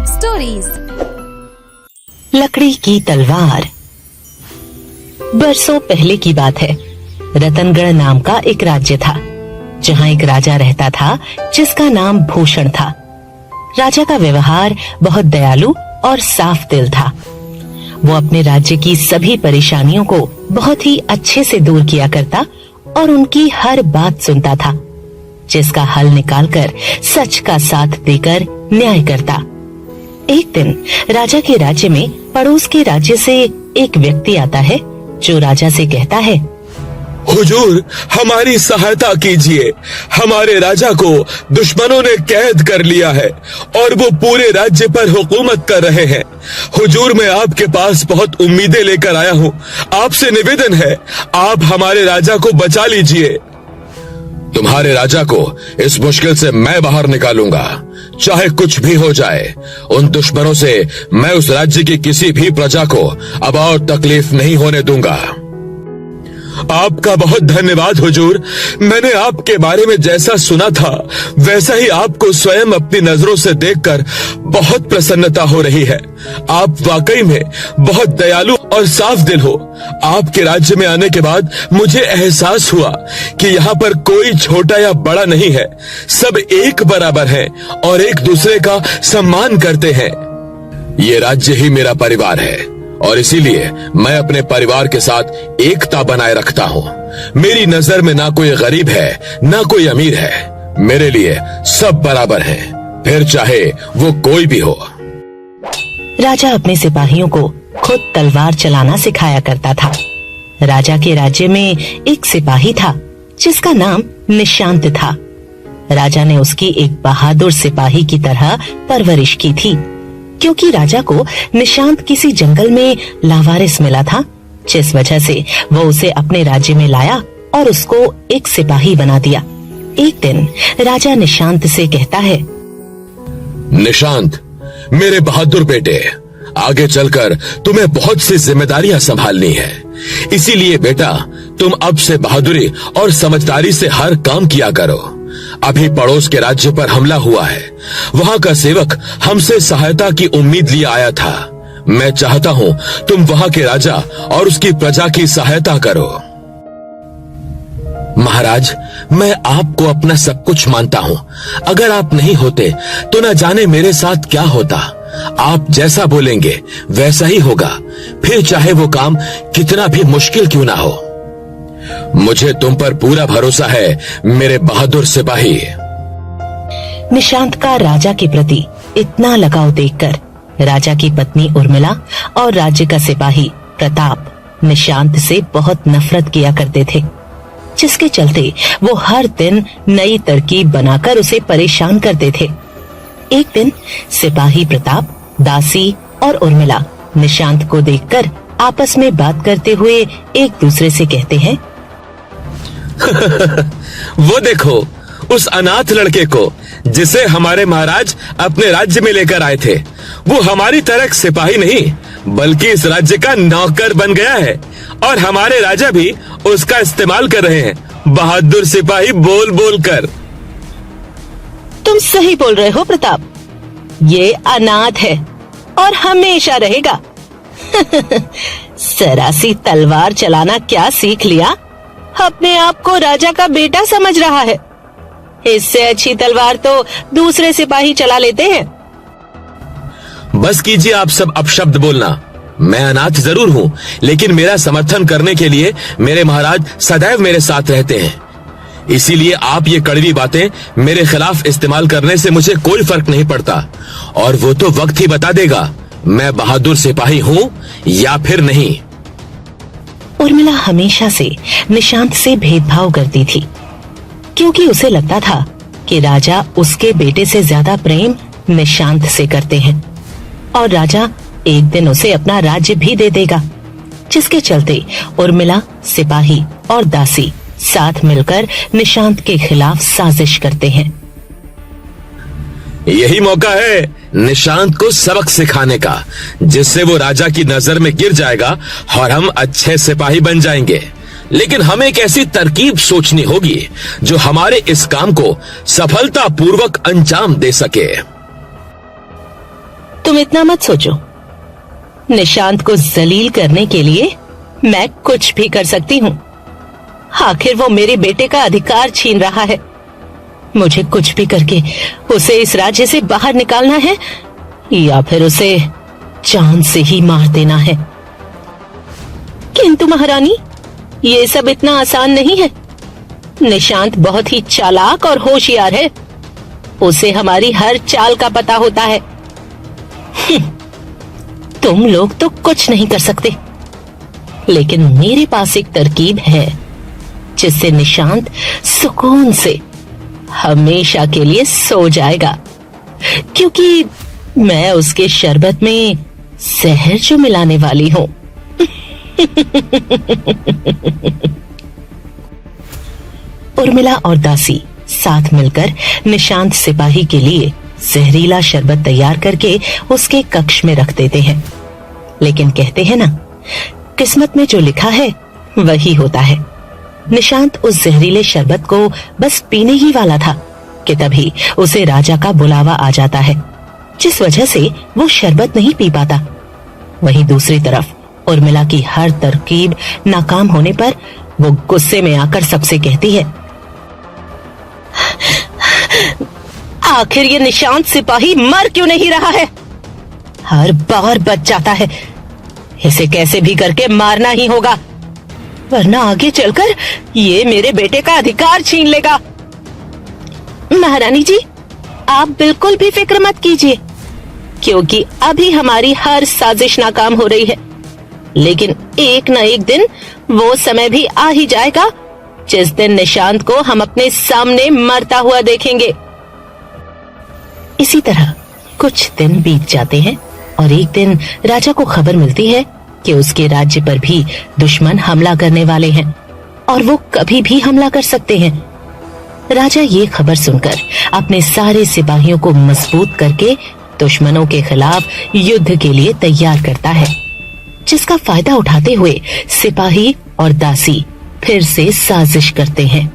Stories. लकड़ी की तलवार। बरसों पहले की बात है। रतनगढ़ नाम का एक राज्य था, जहाँ एक राजा रहता था जिसका नाम भूषण था। राजा का व्यवहार बहुत दयालु और साफ दिल था। वो अपने राज्य की सभी परेशानियों को बहुत ही अच्छे से दूर किया करता और उनकी हर बात सुनता था, जिसका हल निकालकर सच का साथ देकर न्याय करता। एक दिन राजा के राज्य में पड़ोस के राज्य से एक व्यक्ति आता है, जो राजा से कहता है, हुजूर, हमारी सहायता कीजिए। हमारे राजा को दुश्मनों ने कैद कर लिया है और वो पूरे राज्य पर हुकूमत कर रहे हैं। हुजूर, मैं आपके पास बहुत उम्मीदें लेकर आया हूँ। आपसे निवेदन है, आप हमारे राजा को बचा लीजिए। तुम्हारे राजा को इस मुश्किल से मैं बाहर निकालूंगा, चाहे कुछ भी हो जाए। उन दुश्मनों से मैं उस राज्य की किसी भी प्रजा को अब और तकलीफ नहीं होने दूंगा। आपका बहुत धन्यवाद हुजूर। मैंने आपके बारे में जैसा सुना था वैसा ही आपको स्वयं अपनी नजरों से देखकर बहुत प्रसन्नता हो रही है। आप वाकई में बहुत दयालु और साफ दिल हो। आपके राज्य में आने के बाद मुझे एहसास हुआ कि यहाँ पर कोई छोटा या बड़ा नहीं है, सब एक बराबर हैं और एक दूसरे का सम्मान करते हैं। ये राज्य ही मेरा परिवार है और इसीलिए मैं अपने परिवार के साथ एकता बनाए रखता हूँ। मेरी नजर में ना कोई गरीब है ना कोई अमीर है। मेरे लिए सब बराबर हैं, फिर चाहे वो कोई भी हो। राजा अपने सिपाहियों को खुद तलवार चलाना सिखाया करता था। राजा के राज्य में एक सिपाही था जिसका नाम निशांत था। राजा ने उसकी एक बहादुर सिपाही की तरह परवरिश की थी, क्योंकि राजा को निशांत किसी जंगल में लावारिस मिला था, जिस वजह से वो उसे अपने राज्य में लाया और उसको एक सिपाही बना दिया। एक दिन राजा निशांत से कहता है, निशांत, मेरे बहादुर बेटे, आगे चलकर तुम्हें बहुत सी जिम्मेदारियां संभालनी है। इसीलिए बेटा, तुम अब से बहादुरी और समझदारी से हर काम किया करो। अभी पड़ोस के राज्य पर हमला हुआ है। वहां का सेवक हमसे सहायता की उम्मीद लिए आया था। मैं चाहता हूं तुम वहां के राजा और उसकी प्रजा की सहायता करो। महाराज, मैं आपको अपना सब कुछ मानता हूं। अगर आप नहीं होते तो न जाने मेरे साथ क्या होता। आप जैसा बोलेंगे वैसा ही होगा, फिर चाहे वो काम कितना भी मुश्किल क्यों ना हो। मुझे तुम पर पूरा भरोसा है मेरे बहादुर सिपाही। निशांत का राजा के प्रति इतना लगाव देखकर राजा की पत्नी उर्मिला और राज्य का सिपाही प्रताप निशांत से बहुत नफरत किया करते थे, जिसके चलते वो हर दिन नई तरकीब बनाकर उसे परेशान करते थे। एक दिन सिपाही प्रताप, दासी और उर्मिला निशांत को देखकर आपस में बात करते हुए एक दूसरे से कहते हैं, वो देखो, उस अनाथ लड़के को जिसे हमारे महाराज अपने राज्य में लेकर आए थे। वो हमारी तरह सिपाही नहीं बल्कि इस राज्य का नौकर बन गया है और हमारे राजा भी उसका इस्तेमाल कर रहे हैं, बहादुर सिपाही बोल बोल कर। तुम सही बोल रहे हो प्रताप, ये अनाथ है और हमेशा रहेगा। सरासी तलवार चलाना क्या सीख लिया, अपने आप को राजा का बेटा समझ रहा है। इससे अच्छी तलवार तो दूसरे सिपाही चला लेते हैं। बस कीजिए आप सब अपशब्द बोलना। मैं अनाथ जरूर हूँ, लेकिन मेरा समर्थन करने के लिए मेरे महाराज सदैव मेरे साथ रहते हैं। इसीलिए आप ये कड़वी बातें मेरे खिलाफ इस्तेमाल करने से मुझे कोई फर्क नहीं पड़ता और वो तो वक्त ही बता देगा मैं बहादुर सिपाही हूँ या फिर नहीं। उर्मिला हमेशा से निशांत से भेदभाव करती थी, क्योंकि उसे लगता था कि राजा उसके बेटे से ज्यादा प्रेम निशांत से करते हैं और राजा एक दिन उसे अपना राज्य भी दे देगा, जिसके चलते उर्मिला, सिपाही और दासी साथ मिलकर निशांत के खिलाफ साजिश करते हैं। यही मौका है निशांत को सबक सिखाने का, जिससे वो राजा की नजर में गिर जाएगा और हम अच्छे सिपाही बन जाएंगे। लेकिन हमें एक ऐसी तरकीब सोचनी होगी जो हमारे इस काम को सफलतापूर्वक अंजाम दे सके। तुम इतना मत सोचो। निशांत को जलील करने के लिए मैं कुछ भी कर सकती हूँ। आखिर वो मेरे बेटे का अधिकार छीन रहा है। मुझे कुछ भी करके उसे इस राज्य से बाहर निकालना है या फिर उसे जान से ही मार देना है। किंतु महारानी, ये सब इतना आसान नहीं है। निशांत बहुत ही चालाक और होशियार है। उसे हमारी हर चाल का पता होता है। तुम लोग तो कुछ नहीं कर सकते, लेकिन मेरे पास एक तरकीब है जिससे निशांत सुकून से हमेशा के लिए सो जाएगा, क्योंकि मैं उसके शरबत में जहर जो मिलाने वाली हूं। उर्मिला और दासी साथ मिलकर निशांत सिपाही के लिए जहरीला शरबत तैयार करके उसके कक्ष में रख देते हैं। लेकिन कहते हैं ना, किस्मत में जो लिखा है वही होता है। निशांत उस जहरीले शरबत को बस पीने ही वाला था कि तभी उसे राजा का बुलावा आ जाता है, जिस वजह से वो शरबत नहीं पी पाता। वहीं दूसरी तरफ उर्मिला की हर तरकीब नाकाम होने पर वो गुस्से में आकर सबसे कहती है, आखिर ये निशांत सिपाही मर क्यों नहीं रहा है? हर बार बच जाता है। इसे कैसे भी करके मारना ही होगा, वरना आगे चलकर ये मेरे बेटे का अधिकार छीन लेगा। महारानी जी, आप बिल्कुल भी फिक्र मत कीजिए, क्योंकि अभी हमारी हर साजिश नाकाम हो रही है। लेकिन एक न एक दिन वो समय भी आ ही जाएगा जिस दिन निशांत को हम अपने सामने मरता हुआ देखेंगे। इसी तरह कुछ दिन बीत जाते हैं और एक दिन राजा को खबर मिलती है कि उसके राज्य पर भी दुश्मन हमला करने वाले हैं और वो कभी भी हमला कर सकते हैं। राजा ये खबर सुनकर अपने सारे सिपाहियों को मजबूत करके दुश्मनों के खिलाफ युद्ध के लिए तैयार करता है, जिसका फायदा उठाते हुए सिपाही और दासी फिर से साजिश करते हैं।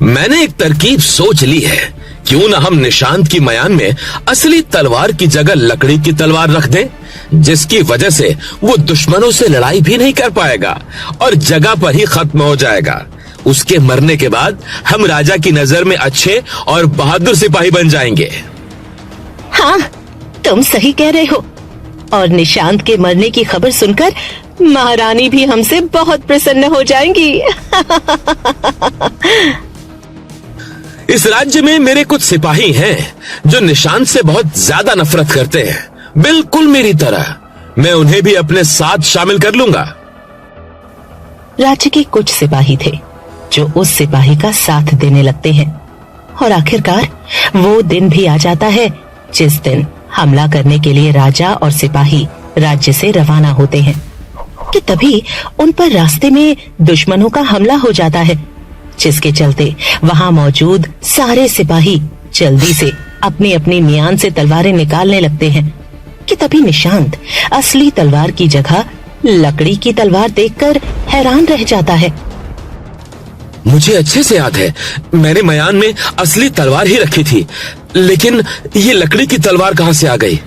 मैंने एक तरकीब सोच ली है। क्यों न हम निशांत की मयान में असली तलवार की जगह लकड़ी की तलवार रख दें, जिसकी वजह से वो दुश्मनों से लड़ाई भी नहीं कर पाएगा और जगह पर ही खत्म हो जाएगा। उसके मरने के बाद हम राजा की नजर में अच्छे और बहादुर सिपाही बन जाएंगे। हाँ, तुम सही कह रहे हो। और निशांत के मरने की खबर सुनकर महारानी भी हमसे बहुत प्रसन्न हो जाएंगी। इस राज्य में मेरे कुछ सिपाही हैं जो निशांत से बहुत ज्यादा नफरत करते हैं, बिल्कुल मेरी तरह। मैं उन्हें भी अपने साथ शामिल कर लूंगा। राज्य के कुछ सिपाही थे जो उस सिपाही का साथ देने लगते हैं और आखिरकार वो दिन भी आ जाता है जिस दिन हमला करने के लिए राजा और सिपाही राज्य से रवाना होते हैं कि तभी उन पर रास्ते में दुश्मनों का हमला हो जाता है, जिसके चलते वहां मौजूद सारे सिपाही जल्दी से अपनी अपनी म्यान से तलवारें निकालने लगते हैं कि तभी निशांत असली तलवार की जगह लकड़ी की तलवार देखकर हैरान रह जाता है। मुझे अच्छे से याद है, मैंने मयान में असली तलवार ही रखी थी, लेकिन ये लकड़ी की तलवार कहां से आ गई?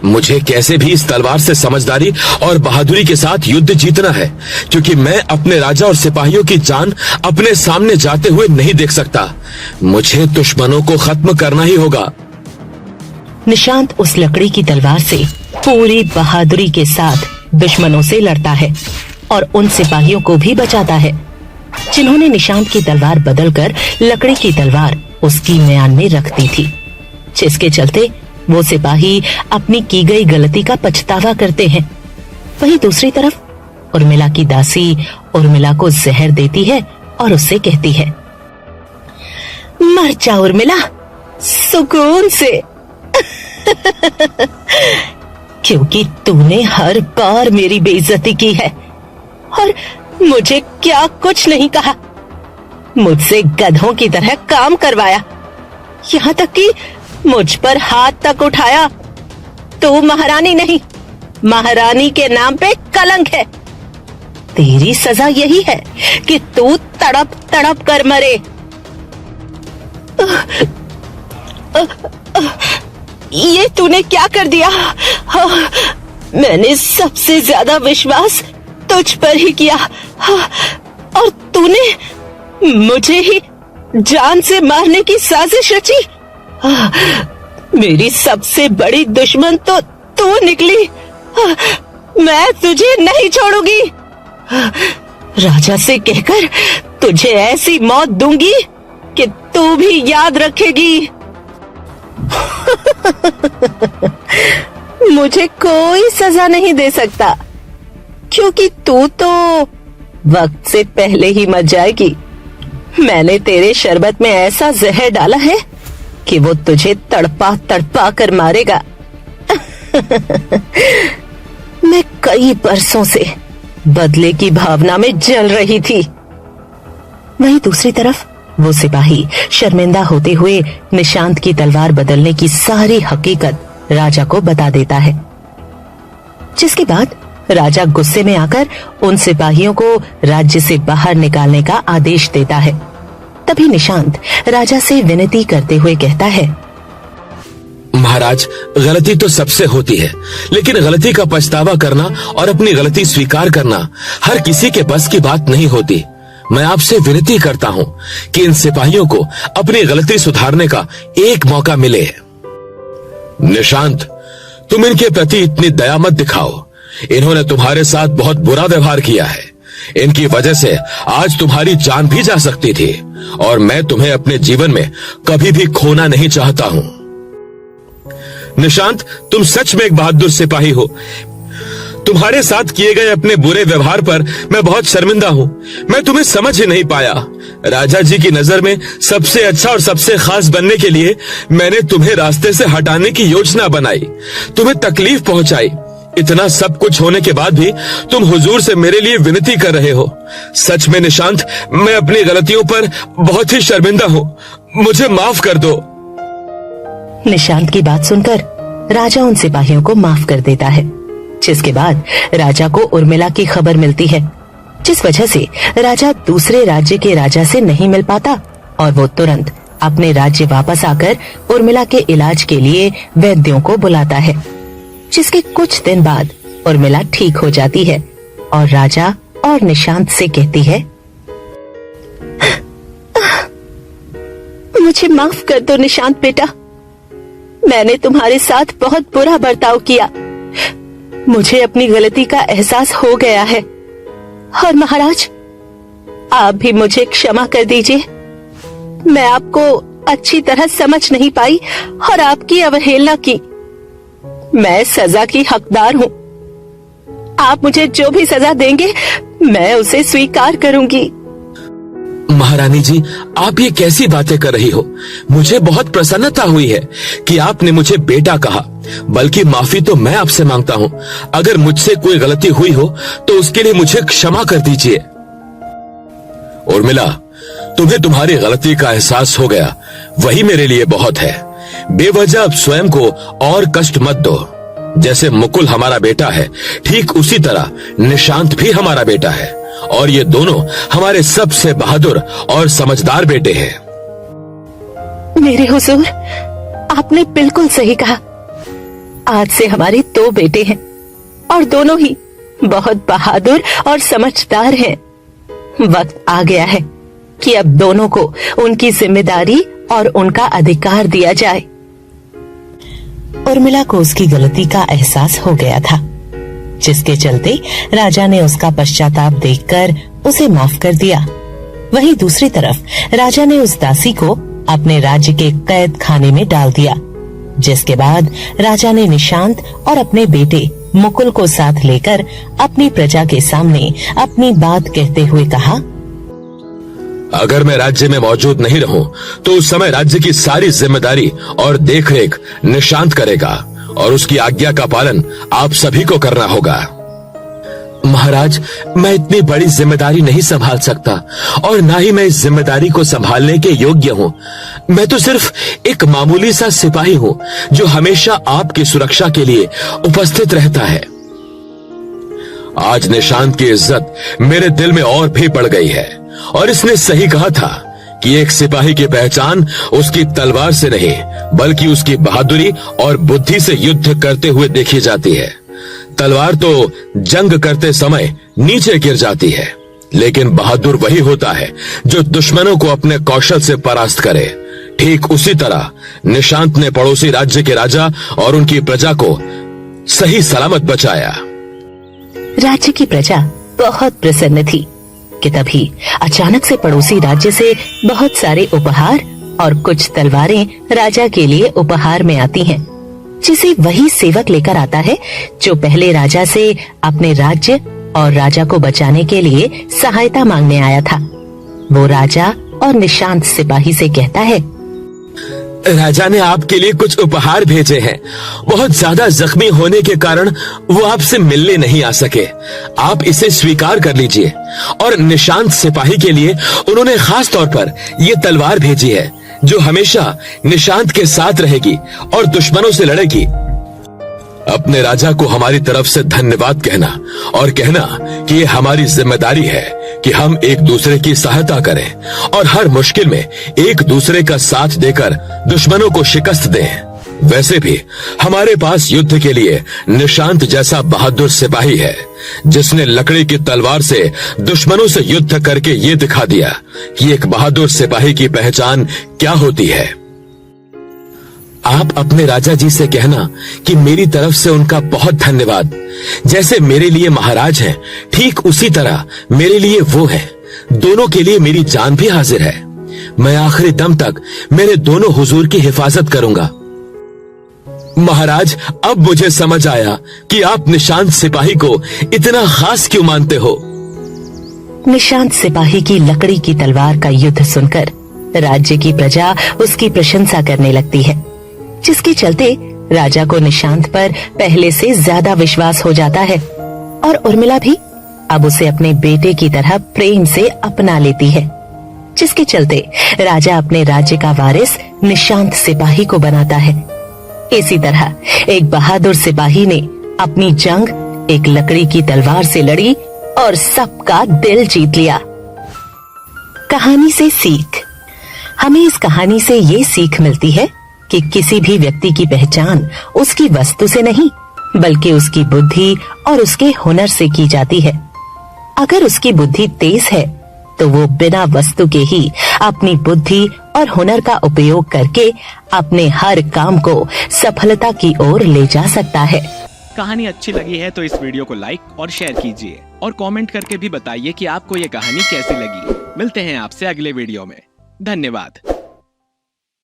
मुझे कैसे भी इस तलवार से समझदारी और बहादुरी के साथ युद्ध जीतना है, क्योंकि मैं अपने राजा और सिपाहियों की जान अपने सामने जाते हुए नहीं देख सकता। मुझे दुश्मनों को खत्म करना ही होगा। निशांत उस लकड़ी की तलवार से पूरी बहादुरी के साथ दुश्मनों से लड़ता है और उन सिपाहियों को भी बचाता है जिन्होंने निशांत की तलवार बदलकर लकड़ी की तलवार उसकी म्यान में रख दी थी, जिसके चलते वो सिपाही अपनी की गई गलती का पछतावा करते हैं। वहीं दूसरी तरफ उर्मिला की दासी उर्मिला को जहर देती है और उससे कहती है, मर जा उर्मिला, सुकून से। क्योंकि तूने हर बार मेरी बेइज्जती की है और मुझे क्या कुछ नहीं कहा, मुझसे गधों की तरह काम करवाया, यहाँ तक कि मुझ पर हाथ तक उठाया। तू महारानी नहीं, महारानी के नाम पे कलंक है। तेरी सजा यही है कि तू तड़प तड़प कर मरे। ये तूने क्या कर दिया? हाँ, मैंने सबसे ज्यादा विश्वास तुझ पर ही किया, हाँ, और तूने मुझे ही जान से मारने की साजिश रची। हाँ, मेरी सबसे बड़ी दुश्मन तो तू निकली। हाँ, मैं तुझे नहीं छोड़ूंगी। हाँ, राजा से कहकर तुझे ऐसी मौत दूंगी कि तू भी याद रखेगी। मुझे कोई सजा नहीं दे सकता, क्योंकि तू तो वक्त से पहले ही मर जाएगी। मैंने तेरे शरबत में ऐसा जहर डाला है कि वो तुझे तड़पा तड़पा कर मारेगा। मैं कई बरसों से बदले की भावना में जल रही थी। वहीं दूसरी तरफ वो सिपाही शर्मिंदा होते हुए निशांत की तलवार बदलने की सारी हकीकत राजा को बता देता है, जिसके बाद राजा गुस्से में आकर उन सिपाहियों को राज्य से बाहर निकालने का आदेश देता है। तभी निशांत राजा से विनती करते हुए कहता है, महाराज, गलती तो सबसे होती है, लेकिन गलती का पछतावा करना और अपनी गलती स्वीकार करना हर किसी के बस की बात नहीं होती। मैं आपसे विनती करता हूँ कि इन सिपाहियों को अपनी गलती सुधारने का एक मौका मिले। निशांत, तुम इनके प्रति इतनी दया मत दिखाओ। इन्होंने तुम्हारे साथ बहुत बुरा व्यवहार किया है। इनकी वजह से आज तुम्हारी जान भी जा सकती थी, और मैं तुम्हें अपने जीवन में कभी भी खोना नहीं चाहता हूं। निशांत, तुम सच में एक बहादुर सिपाही हो। तुम्हारे साथ किए गए अपने बुरे व्यवहार पर मैं बहुत शर्मिंदा हूँ। मैं तुम्हें समझ ही नहीं पाया। राजा जी की नजर में सबसे अच्छा और सबसे खास बनने के लिए मैंने तुम्हें रास्ते से हटाने की योजना बनाई, तुम्हें तकलीफ पहुंचाई। इतना सब कुछ होने के बाद भी तुम हुजूर से मेरे लिए विनती कर रहे हो। सच में निशांत, मैं अपनी गलतियों पर बहुत ही शर्मिंदा हूँ। मुझे माफ कर दो। निशांत की बात सुनकर राजा उन सिपाहियों को माफ कर देता है, जिसके बाद राजा को उर्मिला की खबर मिलती है, जिस वजह से राजा दूसरे राज्य के राजा से नहीं मिल पाता और वो तुरंत अपने राज्य वापस आकर उर्मिला के इलाज के लिए वैद्यों को बुलाता है। जिसके कुछ दिन बाद उर्मिला ठीक हो जाती है और राजा और निशांत से कहती है, मुझे माफ कर दो निशांत बेटा, मैंने तुम्हारे साथ बहुत बुरा बर्ताव किया। मुझे अपनी गलती का एहसास हो गया है, और महाराज आप भी मुझे क्षमा कर दीजिए। मैं आपको अच्छी तरह समझ नहीं पाई और आपकी अवहेलना की। मैं सजा की हकदार हूँ। आप मुझे जो भी सजा देंगे मैं उसे स्वीकार करूंगी। महारानी जी, आप ये कैसी बातें कर रही हो? मुझे बहुत प्रसन्नता हुई है कि आपने मुझे बेटा कहा, बल्कि माफी तो मैं आपसे मांगता हूँ। अगर मुझसे कोई गलती हुई हो तो उसके लिए मुझे क्षमा कर दीजिए। उर्मिला, तुम्हें तुम्हारी गलती का एहसास हो गया, वही मेरे लिए बहुत है। बेवजह अब स्वयं को और कष्ट मत दो। जैसे मुकुल हमारा बेटा है, ठीक उसी तरह निशांत भी हमारा बेटा है, और ये दोनों हमारे सबसे बहादुर और समझदार बेटे हैं। मेरे हुजूर, आपने बिल्कुल सही कहा। आज से हमारे 2 बेटे हैं और दोनों ही बहुत बहादुर और समझदार हैं। वक्त आ गया है कि अब दोनों को उनकी जिम्मेदारी और उनका अधिकार दिया जाए। उर्मिला को उसकी गलती का एहसास हो गया था, जिसके चलते राजा ने उसका पश्चाताप देखकर उसे माफ कर दिया। वहीं दूसरी तरफ राजा ने उस दासी को अपने राज्य के कैद खाने में डाल दिया, जिसके बाद राजा ने निशांत और अपने बेटे मुकुल को साथ लेकर अपनी प्रजा के सामने अपनी बात कहते हुए कहा, अगर मैं राज्य में मौजूद नहीं रहूं तो उस समय राज्य की सारी जिम्मेदारी और देखरेख निशांत करेगा, और उसकी आज्ञा का पालन आप सभी को करना होगा। महाराज, मैं इतनी बड़ी जिम्मेदारी नहीं संभाल सकता, और ना ही मैं इस जिम्मेदारी को संभालने के योग्य हूँ। मैं तो सिर्फ एक मामूली सा सिपाही हूँ जो हमेशा आपकी सुरक्षा के लिए उपस्थित रहता है। आज निशांत की इज्जत मेरे दिल में और भी बढ़ गई है, और इसने सही कहा था कि एक सिपाही की पहचान उसकी तलवार से नहीं बल्कि उसकी बहादुरी और बुद्धि से युद्ध करते हुए देखी जाती है। तलवार तो जंग करते समय नीचे गिर जाती है, लेकिन बहादुर वही होता है जो दुश्मनों को अपने कौशल से परास्त करे। ठीक उसी तरह निशांत ने पड़ोसी राज्य के राजा और उनकी प्रजा को सही सलामत बचाया। राज्य की प्रजा बहुत प्रसन्न थी कि तभी अचानक से पड़ोसी राज्य से बहुत सारे उपहार और कुछ तलवारें राजा के लिए उपहार में आती हैं, जिसे वही सेवक लेकर आता है जो पहले राजा से अपने राज्य और राजा को बचाने के लिए सहायता मांगने आया था। वो राजा और निशांत सिपाही से कहता है, राजा ने आपके लिए कुछ उपहार भेजे हैं। बहुत ज्यादा जख्मी होने के कारण वो आपसे मिलने नहीं आ सके। आप इसे स्वीकार कर लीजिए। और निशांत सिपाही के लिए उन्होंने खास तौर पर ये तलवार भेजी है जो हमेशा निशांत के साथ रहेगी और दुश्मनों से लड़ेगी। अपने राजा को हमारी तरफ से धन्यवाद कहना और कहना कि ये हमारी जिम्मेदारी है कि हम एक दूसरे की सहायता करें और हर मुश्किल में एक दूसरे का साथ देकर दुश्मनों को शिकस्त दें। वैसे भी हमारे पास युद्ध के लिए निशांत जैसा बहादुर सिपाही है जिसने लकड़ी की तलवार से दुश्मनों से युद्ध करके ये दिखा दिया कि एक बहादुर सिपाही की पहचान क्या होती है। आप अपने राजा जी से कहना कि मेरी तरफ से उनका बहुत धन्यवाद। जैसे मेरे लिए महाराज हैं, ठीक उसी तरह मेरे लिए वो हैं। दोनों के लिए मेरी जान भी हाजिर है। मैं आखिरी दम तक मेरे दोनों हुजूर की हिफाजत करूंगा। महाराज, अब मुझे समझ आया कि आप निशांत सिपाही को इतना खास क्यों मानते हो। निशांत सिपाही की लकड़ी की तलवार का युद्ध सुनकर राज्य की प्रजा उसकी प्रशंसा करने लगती है, जिसके चलते राजा को निशांत पर पहले से ज्यादा विश्वास हो जाता है और उर्मिला भी अब उसे अपने बेटे की तरह प्रेम से अपना लेती है, जिसके चलते राजा अपने राज्य का वारिस निशांत सिपाही को बनाता है। इसी तरह एक बहादुर सिपाही ने अपनी जंग एक लकड़ी की तलवार से लड़ी और सबका दिल जीत लिया। कहानी से सीख। हमें इस कहानी से ये सीख मिलती है कि किसी भी व्यक्ति की पहचान उसकी वस्तु से नहीं बल्कि उसकी बुद्धि और उसके हुनर से की जाती है। अगर उसकी बुद्धि तेज है तो वो बिना वस्तु के ही अपनी बुद्धि और हुनर का उपयोग करके अपने हर काम को सफलता की ओर ले जा सकता है। कहानी अच्छी लगी है तो इस वीडियो को लाइक और शेयर कीजिए और कमेंट करके भी बताइए कि आपको ये कहानी कैसी लगी। मिलते हैं आपसे अगले वीडियो में। धन्यवाद।